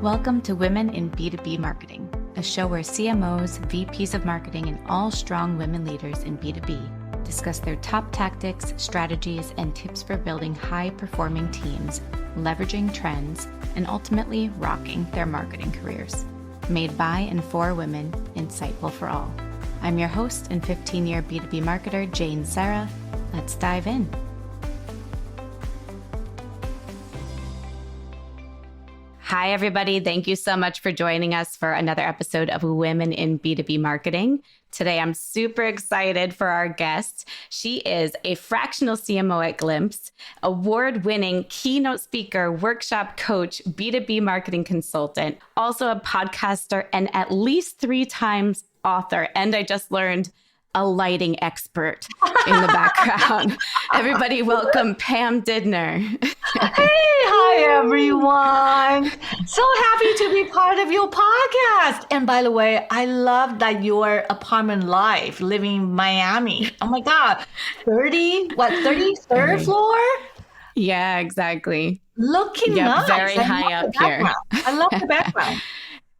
Welcome to Women in B2B Marketing, a show where CMOs, VPs of marketing, and all strong women leaders in B2B discuss their top tactics, strategies, and tips for building high-performing teams, leveraging trends, and ultimately rocking their marketing careers. Made by and for women, insightful for all. I'm your host and 15-year B2B marketer, Jane Serra. Let's dive in. Hi, everybody. Thank you so much for joining us for another episode of Women in B2B Marketing. Today, I'm super excited for our guest. She is a fractional CMO at Glimpse, award-winning keynote speaker, workshop coach, B2B marketing consultant, also a podcaster, and at least 3 times author. And I just learned a lighting expert in the background. Everybody welcome Pam Didner. Hi, everyone. So happy to be part of your podcast. And by the way, I love that your apartment life, living in Miami. Oh my God, 33rd floor? Yeah, exactly. Looking nice. Very high up here. I love the background.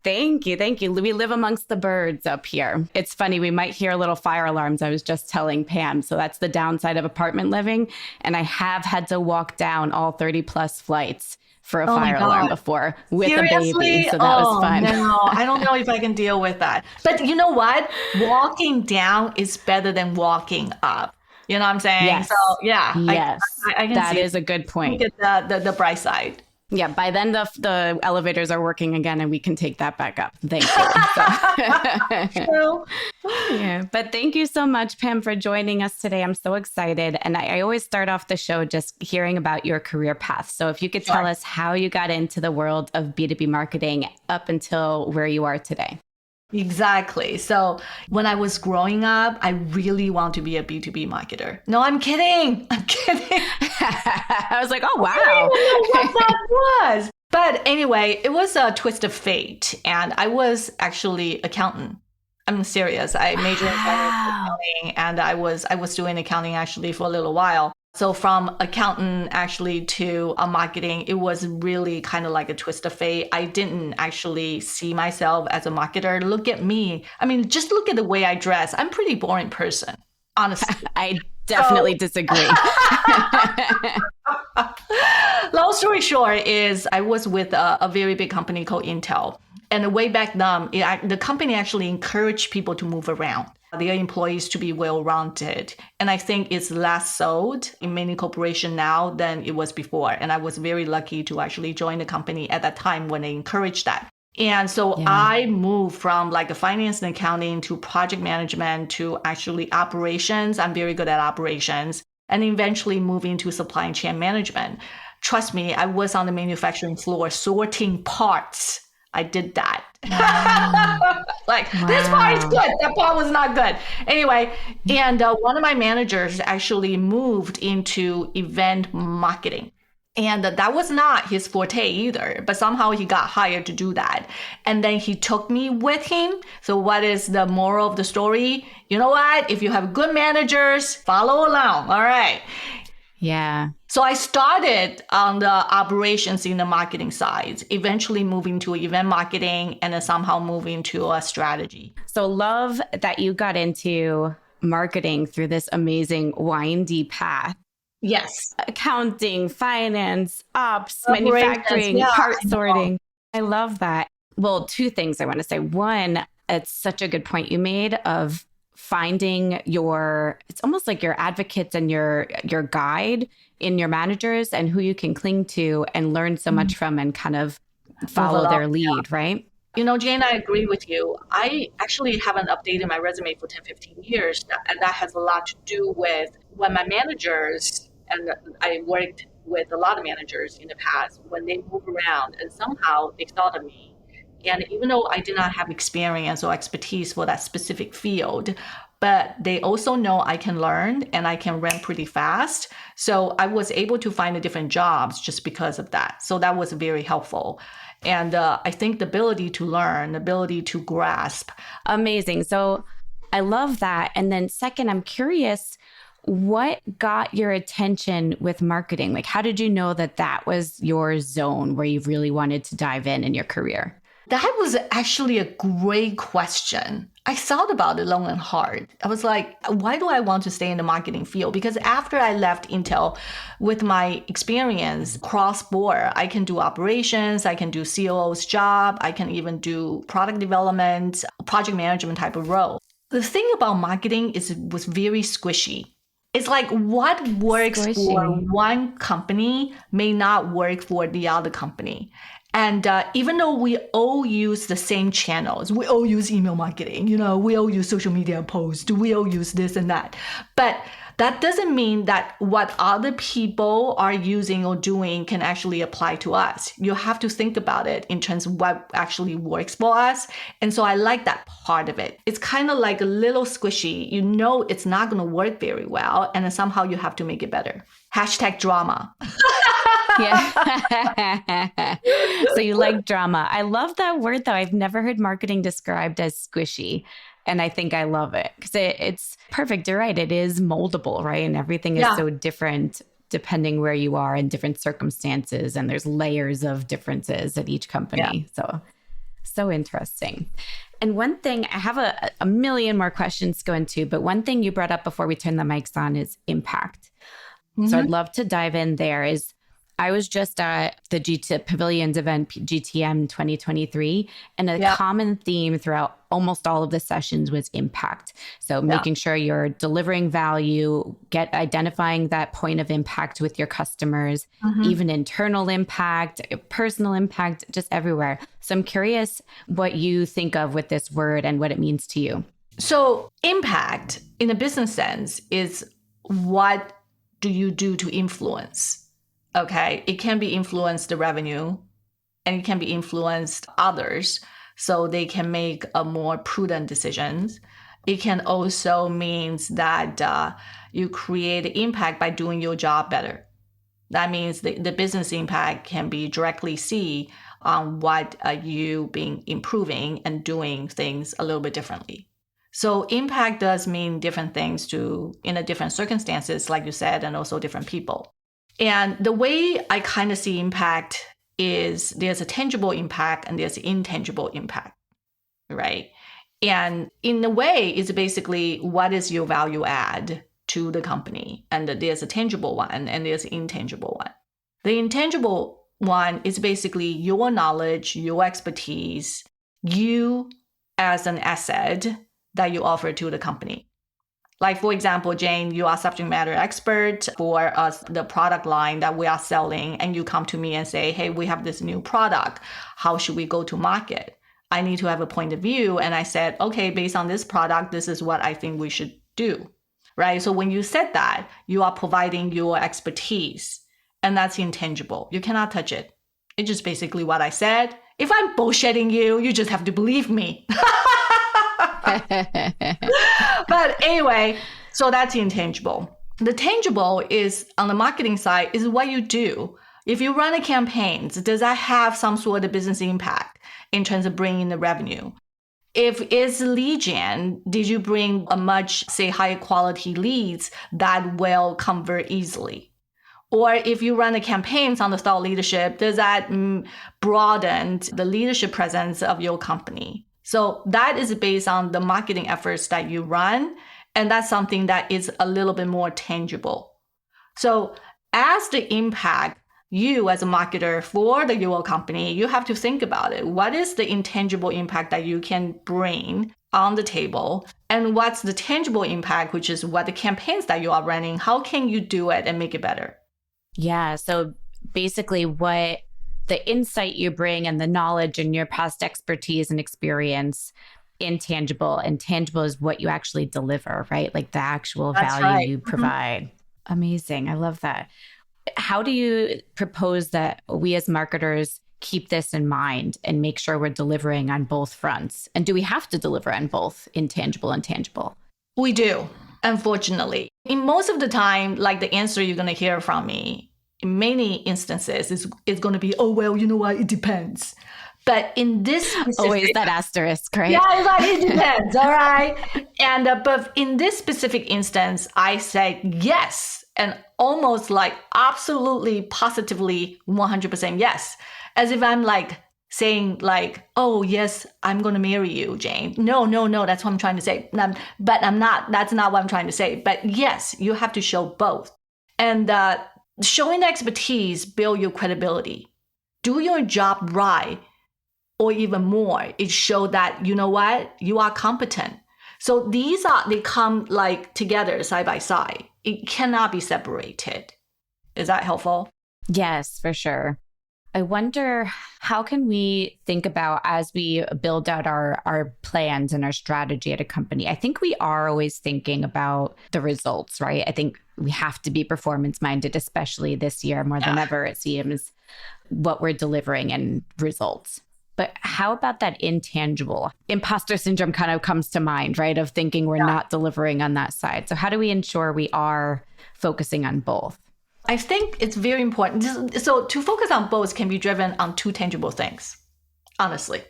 Thank you. Thank you. We live amongst the birds up here. It's funny. We might hear little fire alarms. I was just telling Pam. So that's the downside of apartment living. And I have had to walk down all 30 plus flights for a fire alarm before with Seriously? a baby. So that was fun. No, I don't know if I can deal with that. But you know what? Walking down is better than walking up. You know what I'm saying? Yes. So yeah. Yes. I can that see is a good point. Get the bright side. Yeah, by then the elevators are working again and we can take that back up. Thank you. True. Yeah, but thank you so much, Pam, for joining us today. I'm so excited. And I always start off the show just hearing about your career path. So if you could tell us how you got into the world of B2B marketing up until where you are today. Exactly. So when I was growing up, I really want to be a B2B marketer. No, I'm kidding. I was like, oh, wow. I don't know what that was. But anyway, it was a twist of fate. And I was actually accountant. I'm serious. I majored in accounting and I was doing accounting actually for a little while. So from accountant actually to marketing, it was really kind of like a twist of fate. I didn't actually see myself as a marketer. Look at me. I mean, just look at the way I dress. I'm a pretty boring person, honestly. I definitely disagree. Long story short is I was with a very big company called Intel. And way back then, the company actually encouraged people to move around, their employees to be well-rounded. And I think it's less sold in many corporations now than it was before. And I was very lucky to actually join the company at that time when they encouraged that. And so I moved from like a finance and accounting to project management to actually operations. I'm very good at operations and eventually moving to supply chain management. Trust me, I was on the manufacturing floor sorting parts. I did that. This part is good. That part was not good. Anyway, and one of my managers actually moved into event marketing. And that was not his forte either, but somehow he got hired to do that. And then he took me with him. So what is the moral of the story? You know what? If you have good managers, follow along. All right. Yeah. So I started on the operations in the marketing side, eventually moving to event marketing and then somehow moving to a strategy. So love that you got into marketing through this amazing windy path. Yes. Accounting, finance, ops, manufacturing, part sorting. I love that. Well, 2 things I want to say. One, it's such a good point you made of finding it's almost like your advocates and your guide in your managers and who you can cling to and learn so much from and kind of follow their lead, right? You know, Jane, I agree with you. I actually haven't updated my resume for 10, 15 years. And that has a lot to do with when my managers, and I worked with a lot of managers in the past, when they move around and somehow they thought of me. And even though I did not have experience or expertise for that specific field, but they also know I can learn and I can run pretty fast. So I was able to find the different jobs just because of that. So that was very helpful. And I think the ability to learn, the ability to grasp. Amazing. So I love that. And then second, I'm curious, What got your attention with marketing? Like, how did you know that that was your zone where you really wanted to dive in your career? That was actually a great question. I thought about it long and hard. I was like, why do I want to stay in the marketing field? Because after I left Intel, with my experience cross-border, I can do operations, I can do COO's job, I can even do product development, project management type of role. The thing about marketing is it was very squishy. It's like what works for one company may not work for the other company. And even though we all use the same channels, we all use email marketing, we all use social media posts, we all use this and that. But that doesn't mean that what other people are using or doing can actually apply to us. You have to think about it in terms of what actually works for us. And so I like that part of it. It's kind of like a little squishy. It's not going to work very well. And then somehow you have to make it better. #drama. Yeah. So you like drama. I love that word, though. I've never heard marketing described as squishy. And I think I love it because it's perfect. You're right. It is moldable, right? And everything is so different depending where you are in different circumstances. And there's layers of differences at each company. So interesting. And one thing, I have a million more questions to go into, but one thing you brought up before we turned the mics on is impact. Mm-hmm. So I'd love to dive in there. I was just at the Pavilions event, GTM 2023, and a common theme throughout almost all of the sessions was impact. So making sure you're delivering value, identifying that point of impact with your customers, even internal impact, personal impact, just everywhere. So I'm curious what you think of with this word and what it means to you. So impact in a business sense is what do you do to influence? Okay, it can be influenced the revenue and it can be influenced others so they can make a more prudent decisions. It can also means that you create impact by doing your job better. That means the business impact can be directly see on what you been improving and doing things a little bit differently. So impact does mean different things in a different circumstances, like you said, and also different people. And the way I kind of see impact is there's a tangible impact and there's intangible impact, right? And in a way, it's basically what is your value add to the company? And there's a tangible one and there's an intangible one. The intangible one is basically your knowledge, your expertise, you as an asset that you offer to the company. Like, for example, Jane, you are subject matter expert for the product line that we are selling, and you come to me and say, hey, we have this new product. How should we go to market? I need to have a point of view. And I said, okay, based on this product, this is what I think we should do, right? So when you said that, you are providing your expertise, and that's intangible. You cannot touch it. It's just basically what I said. If I'm bullshitting you, you just have to believe me. But anyway, so that's intangible. The tangible is on the marketing side is what you do. If you run a campaign, does that have some sort of business impact in terms of bringing the revenue? If it's lead gen, did you bring a much, say, higher quality leads that will convert easily? Or if you run the campaigns on the thought leadership, does that broaden the leadership presence of your company? So that is based on the marketing efforts that you run. And that's something that is a little bit more tangible. So as the impact, you as a marketer for your company, you have to think about it. What is the intangible impact that you can bring on the table? And what's the tangible impact, which is what the campaigns that you are running, how can you do it and make it better? Yeah. So basically what the insight you bring and the knowledge and your past expertise and experience, intangible, and tangible is what you actually deliver, right? Like the actual value you provide. Amazing. I love that. How do you propose that we as marketers keep this in mind and make sure we're delivering on both fronts? And do we have to deliver on both intangible and tangible? We do, unfortunately. In most of the time, like the answer you're going to hear from me, in many instances, is going to be, oh, well, you know what, it depends. But in this specific, always that asterisk, right? yeah, it's like, it depends, all right? And but in this specific instance, I say yes, and almost like absolutely, positively 100% yes, as if I'm like saying like, oh yes, I'm going to marry you, Jane. No, that's what I'm trying to say. But I'm not, that's not what I'm trying to say. But yes, you have to show both. And showing the expertise, build your credibility. Do your job right, or even more, it shows that, you know what, you are competent. So they come like together side by side. It cannot be separated. Is that helpful? Yes, for sure. I wonder, how can we think about as we build out our plans and our strategy at a company? I think we are always thinking about the results, right? I think we have to be performance minded, especially this year more than ever, it seems, what we're delivering and results. But how about that intangible? Imposter syndrome kind of comes to mind, right? Of thinking we're not delivering on that side. So how do we ensure we are focusing on both? I think it's very important. So to focus on both can be driven on two tangible things, honestly.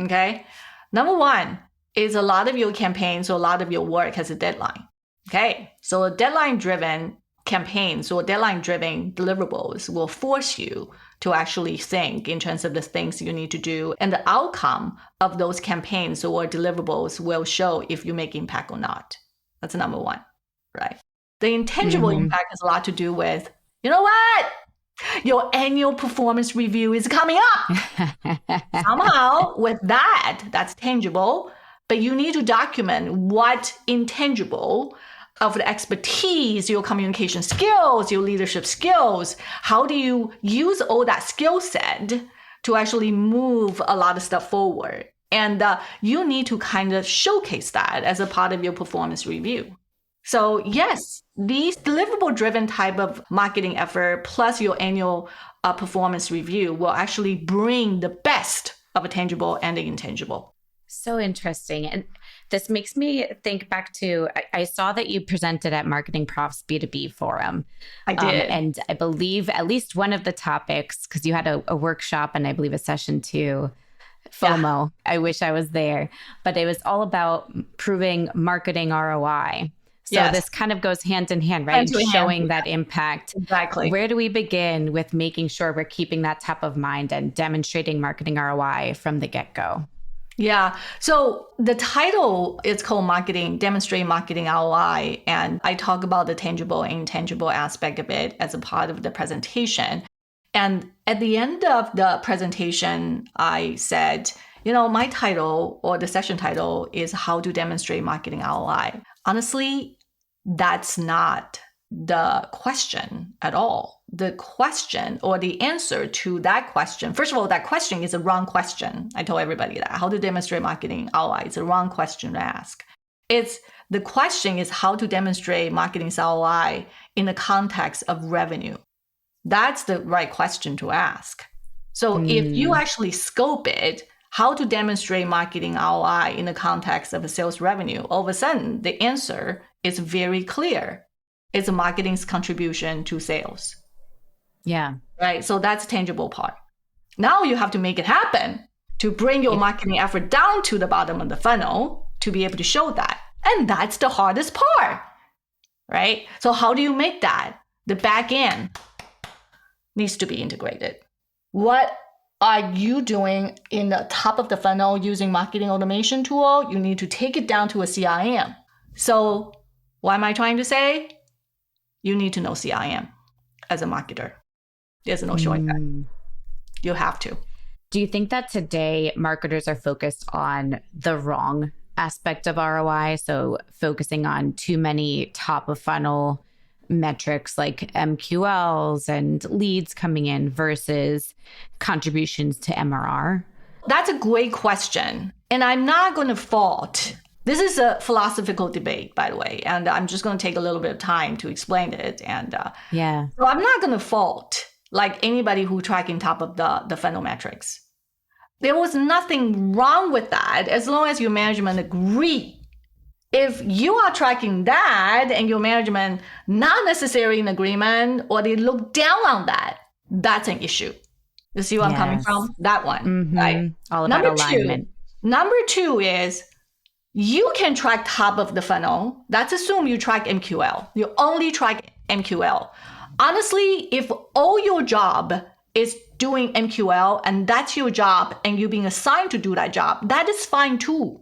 Okay. Number one is a lot of your campaigns or a lot of your work has a deadline. Okay. So a deadline driven campaigns or deadline driven deliverables will force you to actually think in terms of the things you need to do. And the outcome of those campaigns or deliverables will show if you make impact or not. That's number one, right? The intangible impact has a lot to do with, you know what? Your annual performance review is coming up. Somehow with that's tangible, but you need to document what intangible of the expertise, your communication skills, your leadership skills. How do you use all that skill set to actually move a lot of stuff forward? And you need to kind of showcase that as a part of your performance review. So yes, these deliverable driven type of marketing effort plus your annual performance review will actually bring the best of a tangible and the intangible. So interesting. And this makes me think back to, I saw that you presented at Marketing Prof's B2B forum. I did. And I believe at least one of the topics, because you had a workshop and I believe a session too, FOMO. Yeah. I wish I was there, but it was all about proving marketing ROI. So this kind of goes hand in hand, right? Showing that impact. Exactly. Where do we begin with making sure we're keeping that top of mind and demonstrating marketing ROI from the get-go? Yeah. So the title is called Demonstrate Marketing ROI. And I talk about the tangible and intangible aspect of it as a part of the presentation. And at the end of the presentation, I said, my title or the session title is How to Demonstrate Marketing ROI. Honestly, that's not the question at all. The question or the answer to that question, first of all, that question is a wrong question. I told everybody that. How to demonstrate marketing ROI is a wrong question to ask. The question is how to demonstrate marketing ROI in the context of revenue. That's the right question to ask. So if you actually scope it, how to demonstrate marketing ROI in the context of a sales revenue, all of a sudden the answer is very clear. It's marketing's contribution to sales. Yeah. Right. So that's the tangible part. Now you have to make it happen to bring your marketing effort down to the bottom of the funnel to be able to show that. And that's the hardest part. Right. So how do you make that? The back end needs to be integrated. What are you doing in the top of the funnel using marketing automation tool? You need to take it down to a CRM. So what am I trying to say? You need to know CRM as a marketer. There's no showing that. You have to. Do you think that today marketers are focused on the wrong aspect of ROI? So focusing on too many top of funnel metrics like MQLs and leads coming in versus contributions to MRR? That's a great question. And I'm not going to fault. This is a philosophical debate, by the way, and I'm just going to take a little bit of time to explain it. And so I'm not going to fault like anybody who tracking top of the funnel metrics. There was nothing wrong with that as long as your management agree. If you are tracking that and your management not necessarily in agreement or they look down on that, that's an issue. You see where I'm coming Yes. from? That one, right? All about alignment. Number two is you can track top of the funnel. Let's assume you track MQL. You only track MQL. Honestly, if all your job is doing MQL and that's your job and you're being assigned to do that job, that is fine too.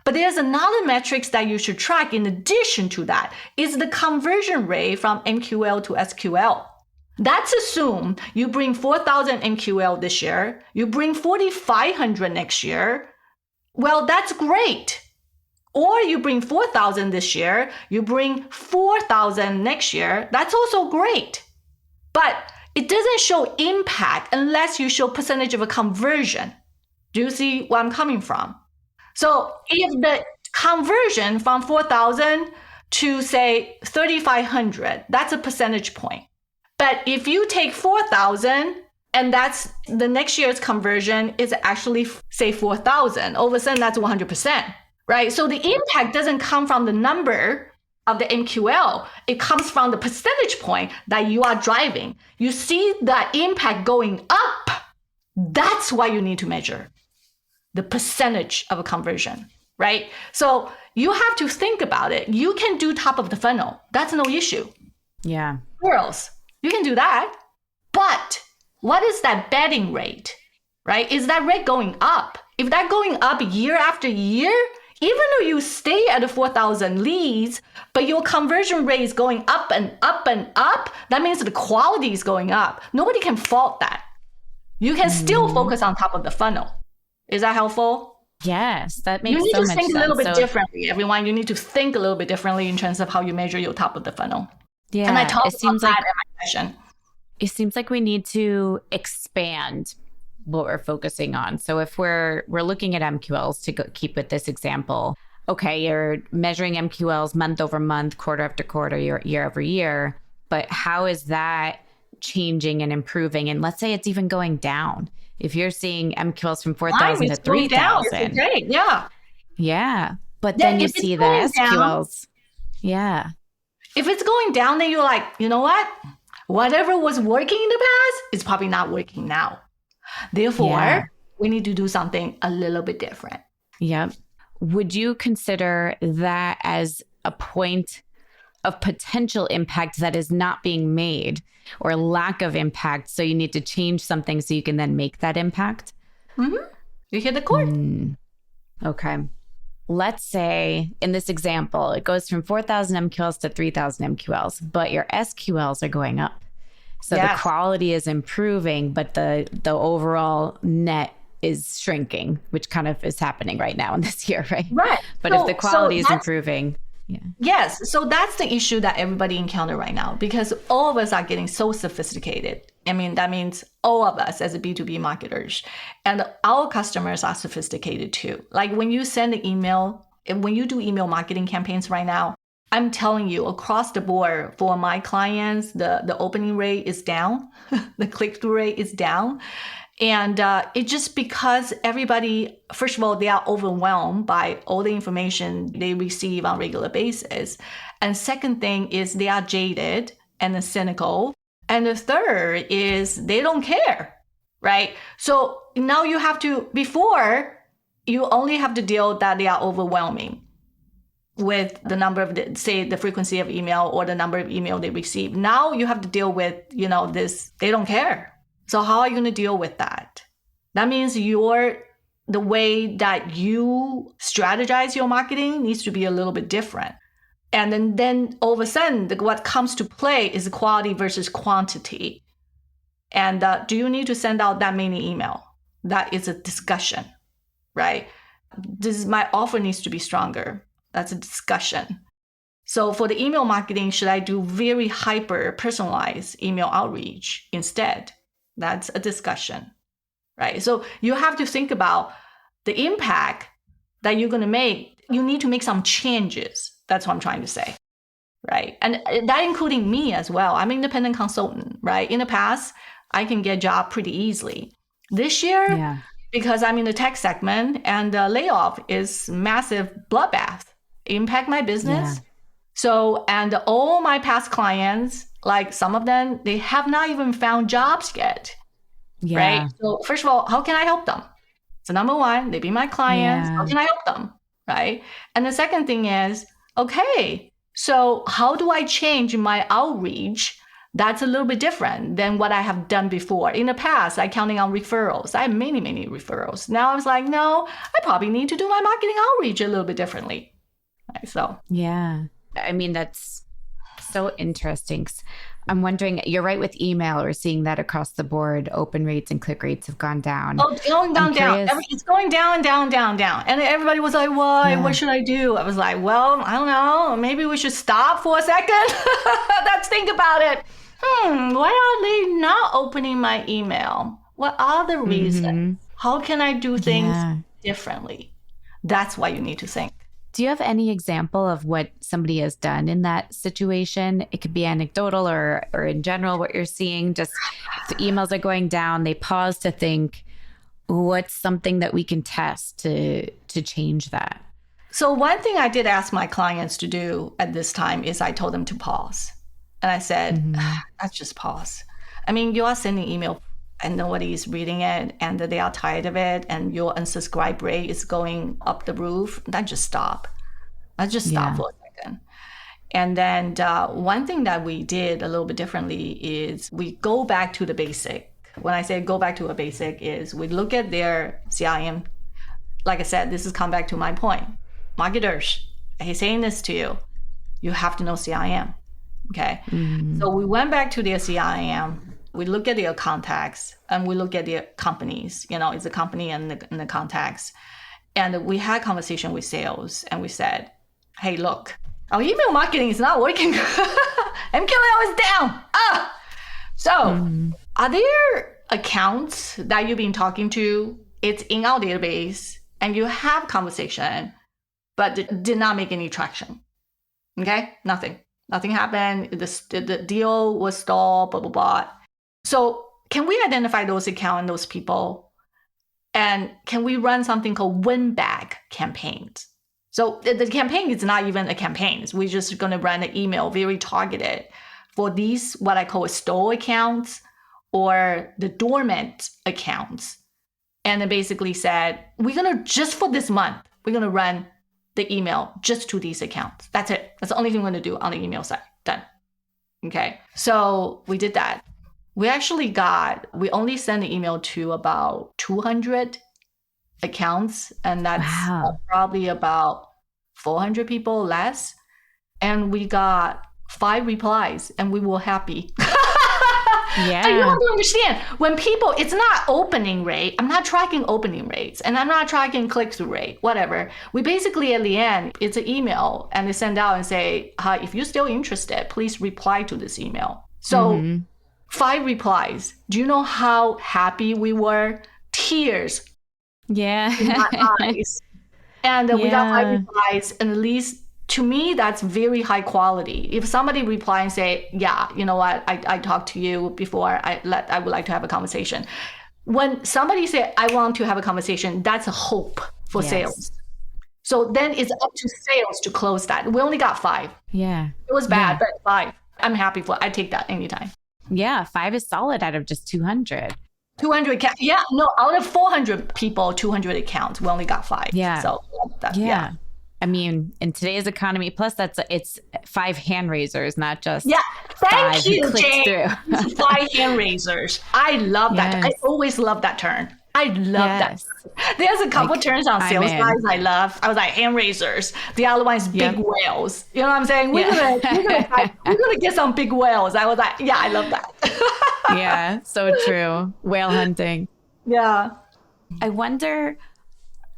But there's another metrics that you should track in addition to that is the conversion rate from MQL to SQL. Let's assume you bring 4,000 MQL this year, you bring 4,500 next year. Well, that's great. Or you bring 4,000 this year, you bring 4,000 next year. That's also great. But it doesn't show impact unless you show percentage of a conversion. Do you see where I'm coming from? So if the conversion from 4,000 to say 3,500, that's a percentage point. But if you take 4,000 and that's the next year's conversion is actually say 4,000, all of a sudden that's 100%, right? So the impact doesn't come from the number of the MQL. It comes from the percentage point that you are driving. You see the impact going up. That's why you need to measure the percentage of a conversion, right? So you have to think about it. You can do top of the funnel. That's no issue. Yeah. Girls, you can do that. But what is that betting rate, right? Is that rate going up? If that going up year after year, even though you stay at the 4,000 leads, but your conversion rate is going up and up and up, that means the quality is going up. Nobody can fault that. You can still focus on top of the funnel. Is that helpful? Yes, that makes so much sense. You need to think a little bit differently, everyone. You need to think a little bit differently in terms of how you measure your top of the funnel. Yeah, and I talked about that in my session. It seems like we need to expand what we're focusing on. So if we're looking at MQLs to keep with this example, okay, you're measuring MQLs month over month, quarter after quarter, year over year, but how is that changing and improving? And let's say it's even going down. If you're seeing MQLs from 4,000 to 3,000. Great, yeah. Yeah. But then you see the SQLs. Yeah. If it's going down, then you're like, you know what? Whatever was working in the past is probably not working now. Therefore, we need to do something a little bit different. Yep. Would you consider that as a point of potential impact that is not being made or lack of impact? So you need to change something so you can then make that impact? Mm-hmm. You hit the chord. Okay. Let's say in this example, it goes from 4,000 MQLs to 3,000 MQLs, but your SQLs are going up. So the quality is improving, but the overall net is shrinking, which kind of is happening right now in this year, right? Right. But if the quality is improving, Yes. So that's the issue that everybody encounter right now because all of us are getting so sophisticated. I mean, that means all of us as a B2B marketers and our customers are sophisticated too. Like when you send an email, and when you do email marketing campaigns right now, I'm telling you across the board for my clients, the opening rate is down, the click-through rate is down. And it's just because everybody, first of all, they are overwhelmed by all the information they receive on a regular basis. And second thing is they are jaded and cynical. And the third is they don't care, right? So now you have to, before you only have to deal that they are overwhelming with the number of, say, the frequency of email or the number of email they receive. Now you have to deal with, this, they don't care. So how are you going to deal with that? That means the way that you strategize your marketing needs to be a little bit different. And then all of a sudden, what comes to play is quality versus quantity. And do you need to send out that many email? That is a discussion, right? My offer needs to be stronger. That's a discussion. So for the email marketing, should I do very hyper personalized email outreach instead? That's a discussion, right? So you have to think about the impact that you're going to make. You need to make some changes. That's what I'm trying to say, right? And that including me as well. I'm an independent consultant, right? In the past, I can get a job pretty easily. This year, because I'm in the tech segment and the layoff is massive bloodbath, impact my business. Yeah. So, and all my past clients, like some of them, they have not even found jobs yet. right? So first of all, how can I help them? So number one, they be my clients. How can I help them, right? And the second thing is, okay, so how do I change my outreach? That's a little bit different than what I have done before. In the past, I counting on referrals. I have many, many referrals. Now I was like, no, I probably need to do my marketing outreach a little bit differently. Right, so yeah, I mean, that's so interesting. I'm wondering, you're right with email. We're seeing that across the board. Open rates and click rates have gone down. Oh, it's going down. It's going down. And everybody was like, why? Yeah. What should I do? I was like, well, I don't know. Maybe we should stop for a second. Let's think about it. Why are they not opening my email? What are the reasons? How can I do things differently? That's why you need to think. Do you have any example of what somebody has done in that situation? It could be anecdotal or in general, what you're seeing. Just if the emails are going down, they pause to think, what's something that we can test to change that? So one thing I did ask my clients to do at this time is I told them to pause. And I said, let's just pause. I mean, you are sending email and nobody is reading it and they are tired of it and your unsubscribe rate is going up the roof. Then just stop. Let's just stop for a second. And then one thing that we did a little bit differently is we go back to the basic. When I say go back to a basic is we look at their CRM. Like I said, this is come back to my point. Marketers, he's saying this to you. You have to know CRM. Okay. So we went back to their CRM. We look at their contacts and we look at their companies, it's a company and the contacts. And we had a conversation with sales and we said, hey, look, our email marketing is not working. MQL is down. So are there accounts that you've been talking to? It's in our database and you have conversation, but did not make any traction. Okay. Nothing happened. The deal was stalled, blah, blah, blah. So can we identify those accounts and those people? And can we run something called win-back campaigns? So the campaign is not even a campaign. We're just going to run an email very targeted for these, what I call stole accounts or the dormant accounts. And it basically said, we're going to, just for this month, we're going to run the email just to these accounts. That's it. That's the only thing we're going to do on the email side. Done. Okay. So we did that. We only sent the email to about 200 accounts, and that's probably about 400 people less. And we got 5 replies, and we were happy. Yeah. You have to understand, when people, it's not opening rate. I'm not tracking opening rates, and I'm not tracking click-through rate, whatever. We basically, at the end, it's an email, and they send out and say, hi, if you're still interested, please reply to this email. So 5 replies. Do you know how happy we were? Tears. Yeah. In my eyes. And we got 5 replies, and at least to me, that's very high quality. If somebody reply and say, yeah, you know what, I talked to you before, I would like to have a conversation. When somebody say, I want to have a conversation, that's a hope for sales. So then it's up to sales to close that. We only got 5. Yeah. It was bad, but 5. I'm happy for it. I take that anytime. Yeah, 5 is solid out of just 200. 200 accounts. Yeah, no, out of 400 people, 200 accounts, we only got 5. Yeah. So yeah. I mean, in today's economy, plus it's 5 hand raisers, not just Thank you, Jane. 5 hand raisers. I love that. I always love that term. I love that. There's a couple terms on sales guys I love. I was like, hand raisers. The other one is big whales. You know what I'm saying? We're gonna get some big whales. I was like, yeah, I love that. Yeah, so true. Whale hunting. Yeah. I wonder,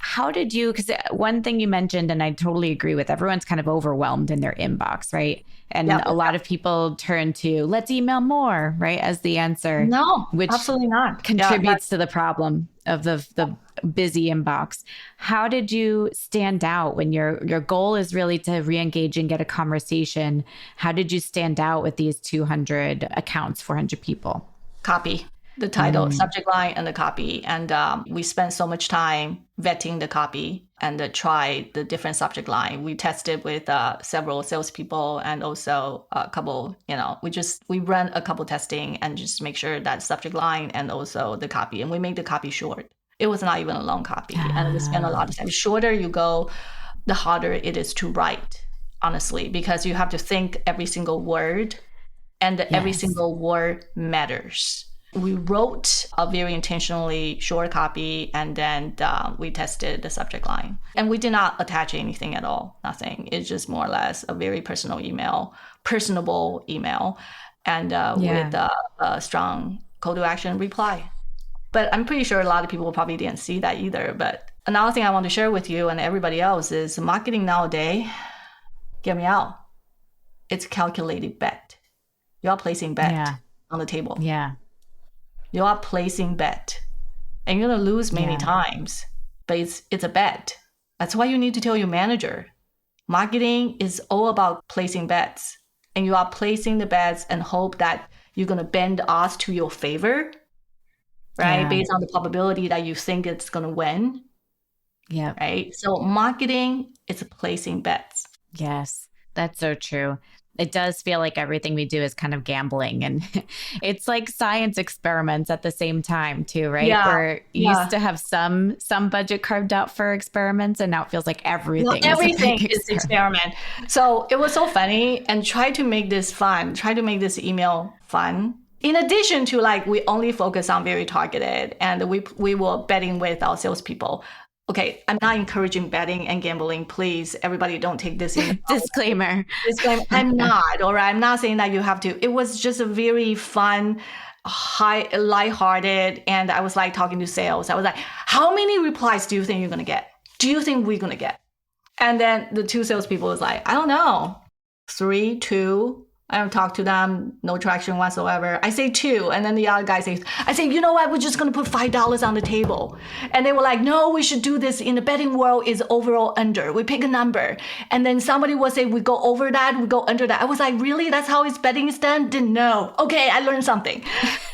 how did you, because one thing you mentioned, and I totally agree with, everyone's kind of overwhelmed in their inbox, right? And a lot of people turn to, let's email more, right, as the answer. No, which absolutely not. Contributes to the problem of the busy inbox. How did you stand out when your goal is really to re-engage and get a conversation? How did you stand out with these 200 accounts, 400 people? Copy. the title, subject line, and the copy. And we spent so much time vetting the copy and try the different subject line. We tested with several salespeople and also a couple, we ran a couple testing and just make sure that subject line and also the copy. And we made the copy short. It was not even a long copy. And we spent a lot of time. The shorter you go, the harder it is to write, honestly, because you have to think every single word, and every single word matters. We wrote a very intentionally short copy, and then we tested the subject line. And we did not attach anything at all, nothing. It's just more or less a very personable email, and with a strong call to action reply. But I'm pretty sure a lot of people probably didn't see that either. But another thing I want to share with you and everybody else is marketing nowadays, get me out, it's calculated bet. You are placing bet on the table. Yeah. You are placing bet. And you're going to lose many times, but it's a bet. That's why you need to tell your manager. Marketing is all about placing bets. And you are placing the bets and hope that you're going to bend the odds to your favor, right? Yeah. Based on the probability that you think it's going to win. Yeah. Right? So marketing is placing bets. Yes, that's so true. It does feel like everything we do is kind of gambling, and it's like science experiments at the same time too, right? Yeah. We're used to have some budget carved out for experiments, and now it feels like everything is experiment. So it was so funny, and try to make this fun, try to make this email fun. In addition to we only focus on very targeted, and we were betting with our salespeople. Okay, I'm not encouraging betting and gambling. Please, everybody, don't take this in. Disclaimer. I'm not, all right? I'm not saying that you have to. It was just a very fun, lighthearted, and I was talking to sales. I was like, how many replies do you think you're going to get? Do you think we're going to get? And then the two salespeople was like, I don't know, 3, 2. I don't talk to them, no traction whatsoever. I say 2, and then the other guy says, you know what, we're just going to put $5 on the table. And they were like, no, we should do this in the betting world is overall under. We pick a number. And then somebody will say, we go over that, we go under that. I was like, really? That's how betting is done? Didn't know. Okay, I learned something.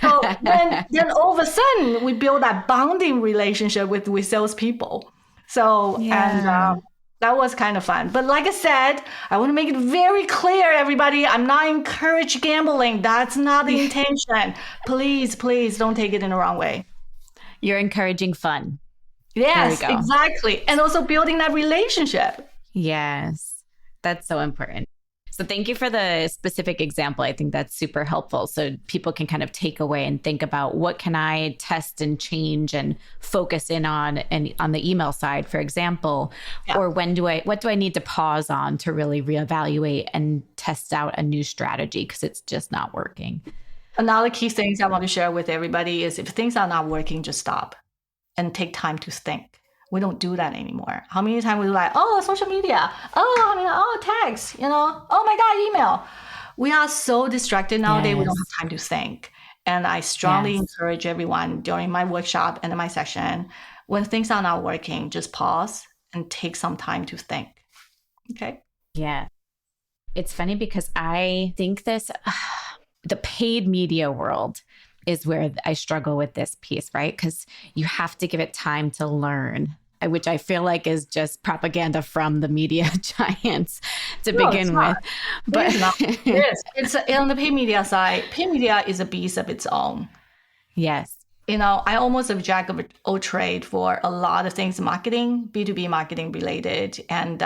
So then all of a sudden, we build that bonding relationship with salespeople. So, and that was kind of fun. But like I said, I want to make it very clear, everybody, I'm not encouraging gambling. That's not the intention. Please don't take it in the wrong way. You're encouraging fun. Yes, exactly. And also building that relationship. Yes, that's so important. So thank you for the specific example. I think that's super helpful. So people can kind of take away and think about what can I test and change and focus in on, and on the email side, for example, or what do I need to pause on to really reevaluate and test out a new strategy because it's just not working. Another key things I want to share with everybody is if things are not working, just stop and take time to think. We don't do that anymore. How many times we're social media, text, oh my God, email. We are so distracted nowadays. We don't have time to think. And I strongly encourage everyone during my workshop and my session, when things are not working, just pause and take some time to think. Okay? Yeah. It's funny because I think the paid media world is where I struggle with this piece, right? Because you have to give it time to learn, which I feel like is just propaganda from the media giants to begin with. But it's on the paid media side. Paid media is a beast of its own. Yes. I almost have jack of all trade for a lot of things, marketing, B2B marketing related. And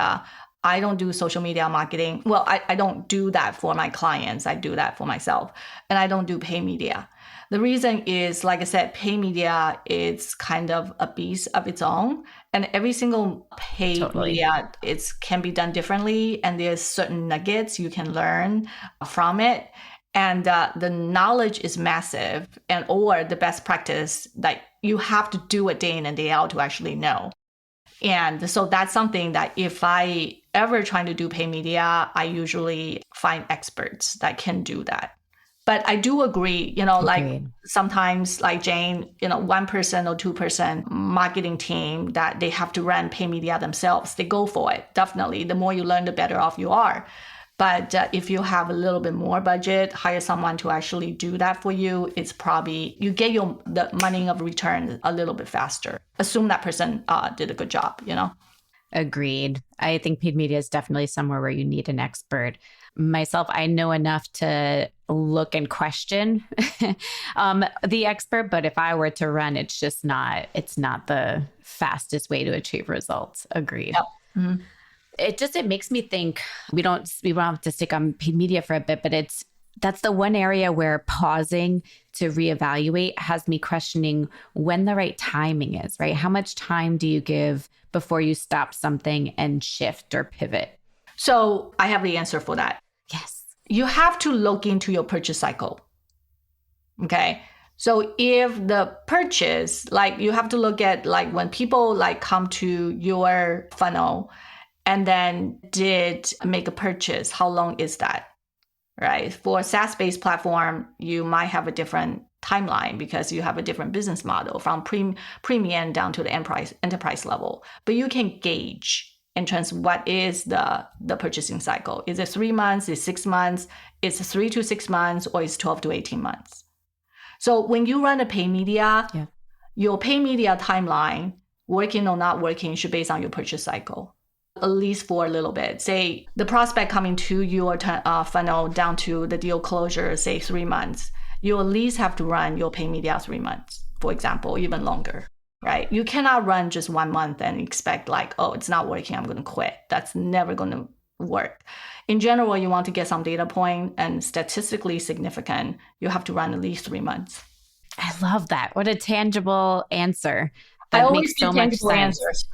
I don't do social media marketing. Well, I don't do that for my clients. I do that for myself. And I don't do paid media. The reason is, like I said, paid media is kind of a beast of its own. And every single paid media can be done differently. And there's certain nuggets you can learn from it. And the knowledge is massive, or the best practice that you have to do it day in and day out to actually know. And so that's something that if I ever trying to do paid media, I usually find experts that can do that. But I do agree, sometimes like Jane, 1 person or 2 person marketing team that they have to run paid media themselves. They go for it. Definitely. The more you learn, the better off you are. But if you have a little bit more budget, hire someone to actually do that for you. It's probably, you get the money of return a little bit faster. Assume that person did a good job, Agreed. I think paid media is definitely somewhere where you need an expert. Myself, I know enough to look and question the expert, but if I were to run, it's not the fastest way to achieve results. Agreed. Yep. Mm-hmm. It makes me think we won't have to stick on paid media for a bit, but that's the one area where pausing to reevaluate has me questioning when the right timing is, right? How much time do you give before you stop something and shift or pivot? So I have the answer for that. Yes. You have to look into your purchase cycle. Okay. So if the purchase, you have to look at when people come to your funnel and then did make a purchase, how long is that? Right? For a SaaS-based platform, you might have a different timeline because you have a different business model from premium down to the enterprise level. But you can gauge in terms of what is the purchasing cycle. Is it 3 months? Is it 6 months? Is it 3 to 6 months? Or is it 12 to 18 months? So when you run a paid media, your paid media timeline, working or not working, should be based on your purchase cycle. At least for a little bit. Say the prospect coming to your funnel down to the deal closure, say 3 months, you at least have to run your paid media 3 months, for example, even longer, right? You cannot run just 1 month and expect it's not working, I'm going to quit. That's never going to work. In general, you want to get some data point and statistically significant, you have to run at least 3 months. I love that. What a tangible answer. That I always makes so much sense. Answers.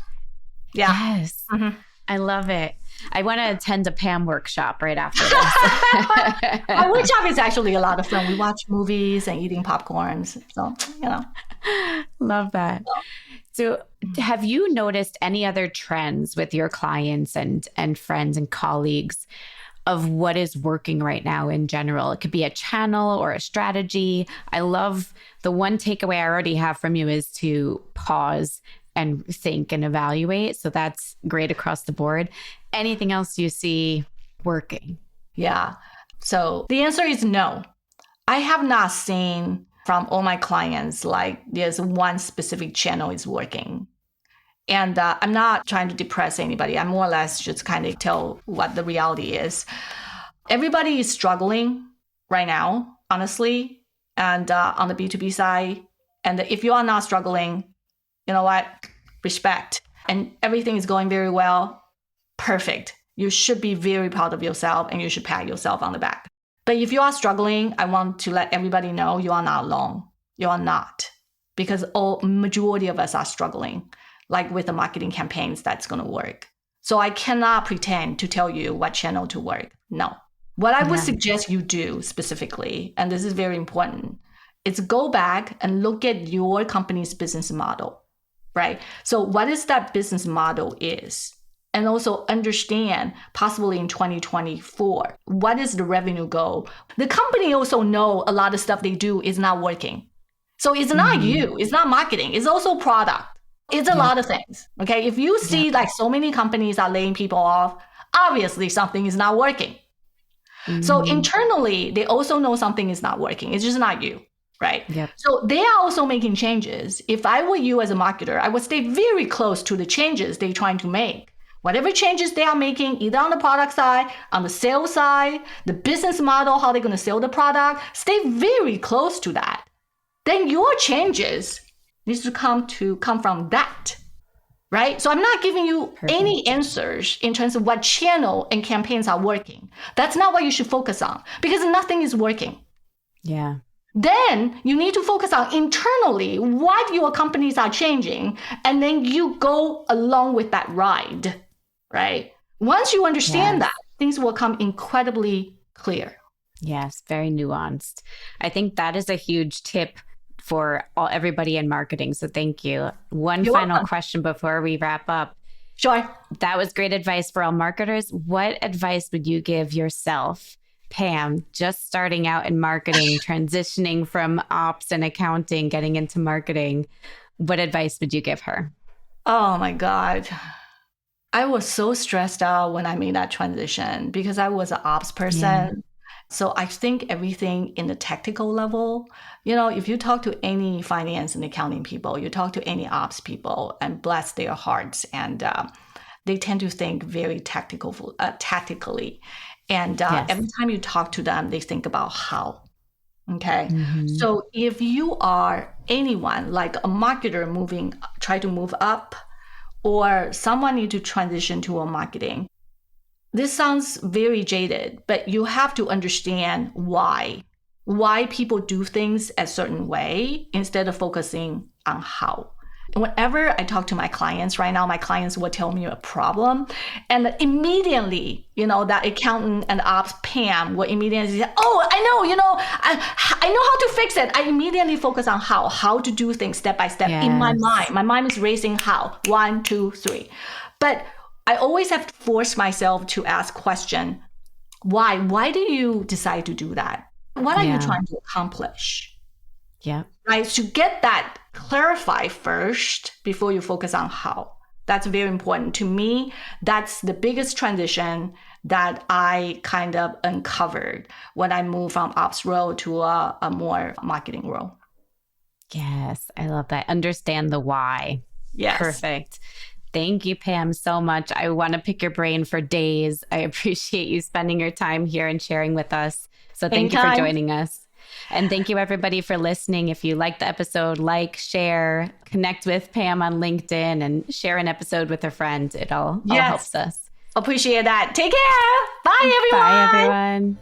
Yeah. Yes. Mm-hmm. I love it. I want to attend a Pam workshop right after this. Our workshop is actually a lot of fun. We watch movies and eating popcorns. So, Love that. So have you noticed any other trends with your clients and friends and colleagues of what is working right now in general? It could be a channel or a strategy. I love the one takeaway I already have from you is to pause and think and evaluate. So that's great across the board. Anything else you see working? Yeah. So the answer is no. I have not seen from all my clients there's one specific channel is working. And I'm not trying to depress anybody. I'm more or less just kind of tell what the reality is. Everybody is struggling right now, honestly, and on the B2B side. And if you are not struggling, you know what? Respect. And everything is going very well. Perfect. You should be very proud of yourself and you should pat yourself on the back. But if you are struggling, I want to let everybody know you are not alone. You are not. Because majority of us are struggling, with the marketing campaigns that's going to work. So I cannot pretend to tell you what channel to work. No. What I would suggest you do specifically, and this is very important, is go back and look at your company's business model. Right? So what is that business model is? And also understand, possibly in 2024, what is the revenue goal? The company also know a lot of stuff they do is not working. So it's not you, it's not marketing, it's also product. It's a lot of things. Okay. If you see so many companies are laying people off, obviously something is not working. So internally, they also know something is not working. It's just not you. Right? Yep. So they are also making changes. If I were you as a marketer, I would stay very close to the changes they're trying to make. Whatever changes they are making, either on the product side, on the sales side, the business model, how they're going to sell the product, stay very close to that. Then your changes needs to come from that. Right? So I'm not giving you any answers in terms of what channel and campaigns are working. That's not what you should focus on because nothing is working. Yeah. Then you need to focus on internally what your companies are changing, and then you go along with that ride, right? Once you understand that, things will come incredibly clear. Yes, very nuanced. I think that is a huge tip for everybody in marketing. So thank you. You're final welcome. Question before we wrap up. Sure. That was great advice for all marketers. What advice would you give yourself, Pam, just starting out in marketing, transitioning from ops and accounting, getting into marketing? What advice would you give her? Oh my God. I was so stressed out when I made that transition because I was an ops person. Yeah. So I think everything in the tactical level, if you talk to any finance and accounting people, you talk to any ops people, and bless their hearts, and they tend to think very tactically. And Yes. every time you talk to them, they think about how. Okay. Mm-hmm. So if you are anyone like a marketer try to move up, or someone need to transition to a marketing, this sounds very jaded, but you have to understand why people do things a certain way instead of focusing on how. Whenever I talk to my clients right now, my clients will tell me a problem, and immediately, that accountant and ops Pam will immediately say, "Oh, I know, I know how to fix it." I immediately focus on how to do things step by step. In my mind. My mind is racing how, 1, 2, 3. But I always have to force myself to ask question, why? Why do you decide to do that? What are you trying to accomplish? Yeah. Right? To get that clarified first before you focus on how. That's very important. To me, that's the biggest transition that I kind of uncovered when I moved from ops role to a more marketing role. Yes, I love that. Understand the why. Yes. Perfect. Thank you, Pam, so much. I want to pick your brain for days. I appreciate you spending your time here and sharing with us. So thank you for joining us. And thank you, everybody, for listening. If you liked the episode, share, connect with Pam on LinkedIn, and share an episode with a friend. It all helps us. Appreciate that. Take care. Bye, everyone. Bye, everyone.